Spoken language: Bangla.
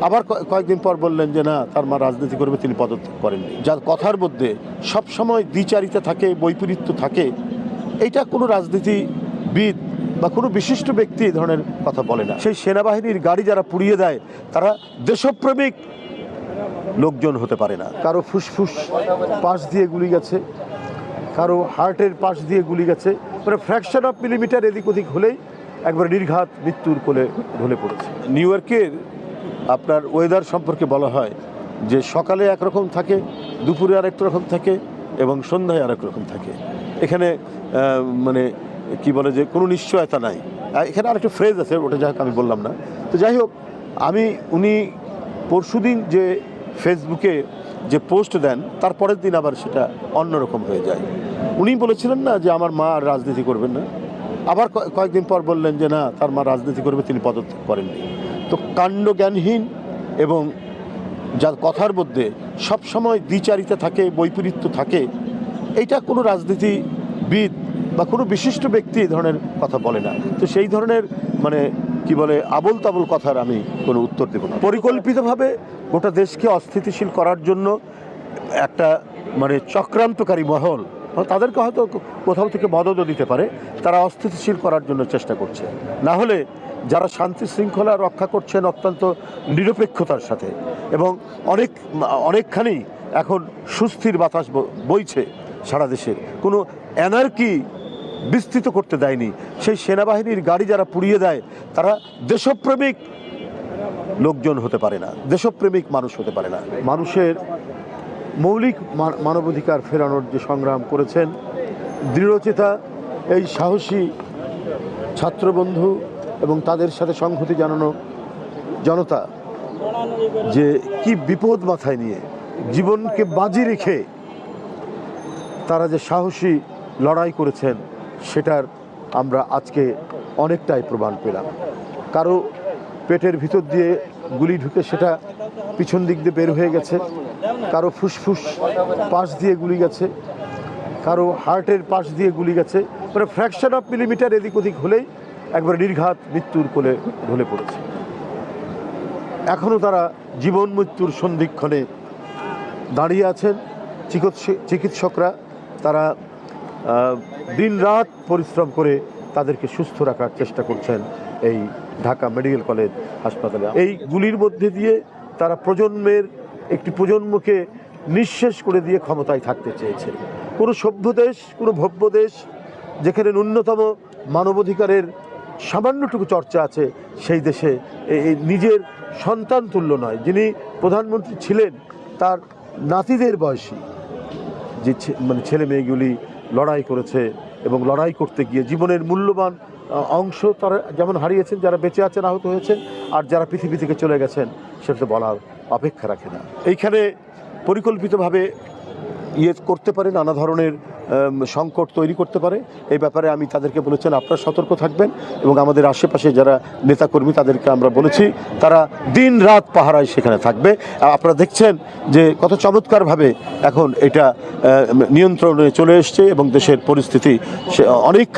আবার কয়েকদিন পর বললেন যে না, তার মা রাজনীতি করবে, তিনি পদত্যাগ করেননি। যার কথার মধ্যে সবসময় দ্বিচারিতা থাকে, বৈপরীত্য থাকে, এইটা কোনো রাজনীতিবিদ বা কোনো বিশিষ্ট ব্যক্তি এই ধরনের কথা বলে না। সেই সেনাবাহিনীর গাড়ি যারা পুড়িয়ে দেয় তারা দেশপ্রেমিক লোকজন হতে পারে না। কারো ফুসফুস পাশ দিয়ে গুলি গেছে, কারো হার্টের পাশ দিয়ে গুলি গেছে, মানে ফ্র্যাকশন অফ মিলিমিটার এদিক ওদিক হলেই একবার নির্ঘাত মৃত্যুর কোলে ঢলে পড়েছে। নিউ ইয়র্কের আপনার ওয়েদার সম্পর্কে বলা হয় যে সকালে একরকম থাকে, দুপুরে আরেক রকম থাকে এবং সন্ধ্যায় আরেক রকম থাকে। এখানে মানে কি বলে যে কোনো নিশ্চয়তা নাই। এখানে আরেকটা ফ্রেজ আছে, ওটা যাই হোক আমি বললাম না। তো যাই হোক, উনি পরশুদিন যে ফেসবুকে যে পোস্ট দেন তার পরের দিন আবার সেটা অন্যরকম হয়ে যায়। উনি বলেছিলেন না যে আমার মা আর রাজনীতি করবেন না, আবার কয়েকদিন পর বললেন যে না, তার মা রাজনীতি করবে, তিনি পদত্যাগ করেননি। তো কাণ্ডজ্ঞানহীন এবং যার কথার মধ্যে সবসময় দ্বিচারিতা থাকে, বৈপরীত্য থাকে, এইটা কোনো রাজনীতিবিদ বা কোনো বিশিষ্ট ব্যক্তি এই ধরনের কথা বলে না। তো সেই ধরনের মানে কি বলে আবোল তাবোল কথার আমি কোনো উত্তর দেব না। পরিকল্পিতভাবে গোটা দেশকে অস্থিতিশীল করার জন্য একটা মানে চক্রান্তকারী মহল, তাদেরকে হয়তো কোথাও থেকে মদতও দিতে পারে, তারা অস্থিতিশীল করার জন্য চেষ্টা করছে। না হলে যারা শান্তি শৃঙ্খলা রক্ষা করছেন অত্যন্ত নিরপেক্ষতার সাথে এবং অনেকখানি এখন সুস্থির বাতাস বইছে সারা দেশে, কোনো অ্যানার্কি বিস্তৃত করতে দেয়নি। সেই সেনাবাহিনীর গাড়ি যারা পুড়িয়ে দেয় তারা দেশপ্রেমিক লোকজন হতে পারে না, দেশপ্রেমিক মানুষ হতে পারে না। মানুষের মৌলিক মানবাধিকার ফেরানোর যে সংগ্রাম করেছেন দৃঢ়চেতা এই সাহসী ছাত্রবন্ধু এবং তাদের সাথে সংহতি জানানো জনতা, যে কি বিপদ মাথায় নিয়ে জীবনকে বাজি রেখে তারা যে সাহসী লড়াই করেছেন, সেটার আমরা আজকে অনেকটাই প্রমাণ পেলাম। কারো পেটের ভিতর দিয়ে গুলি ঢুকে সেটা পিছন দিক দিয়ে বের হয়ে গেছে, কারো ফুসফুস পাশ দিয়ে গুলি গেছে, কারো হার্টের পাশ দিয়ে গুলি গেছে, মানে ফ্র্যাকশন অফ মিলিমিটার এদিক ওদিক হলেই একবার নির্ঘাত মৃত্যুর কোলে ঢলে পড়েছে। এখনও তারা জীবন মৃত্যুর সন্ধিক্ষণে দাঁড়িয়ে আছেন। চিকিৎসকরা তারা দিন রাত পরিশ্রম করে তাদেরকে সুস্থ রাখার চেষ্টা করছেন এই ঢাকা মেডিকেল কলেজ হাসপাতালে। এই গুলির মধ্যে দিয়ে তারা একটি প্রজন্মকে নিঃশেষ করে দিয়ে ক্ষমতায় থাকতে চেয়েছে। কোনো সভ্য দেশ, কোনো ভব্য দেশ যেখানে ন্যূনতম মানবাধিকারের সামান্যটুকু চর্চা আছে, সেই দেশে নিজের সন্তান তুল্য নয়, যিনি প্রধানমন্ত্রী ছিলেন তার নাতিদের বয়সী যে মানে ছেলে মেয়েগুলি লড়াই করেছে এবং লড়াই করতে গিয়ে জীবনের মূল্যবান অংশ তারা যেমন হারিয়েছেন, যারা বেঁচে আছেন আহত হয়েছেন, আর যারা পৃথিবী থেকে চলে গেছেন সেটা তো বলার অপেক্ষা রাখে না। এইখানে পরিকল্পিতভাবে করতে পারে, নানা ধরনের সংকট তৈরি করতে পারে। এই ব্যাপারে আমি তাদেরকে বলেছেন আপনারা সতর্ক থাকবেন, এবং আমাদের আশেপাশে যারা নেতাকর্মী তাদেরকে আমরা বলেছি তারা দিন রাত পাহারায় সেখানে থাকবে। আপনারা দেখছেন যে কত চমৎকারভাবে এখন এটা নিয়ন্ত্রণে চলে এসছে এবং দেশের পরিস্থিতি অনেক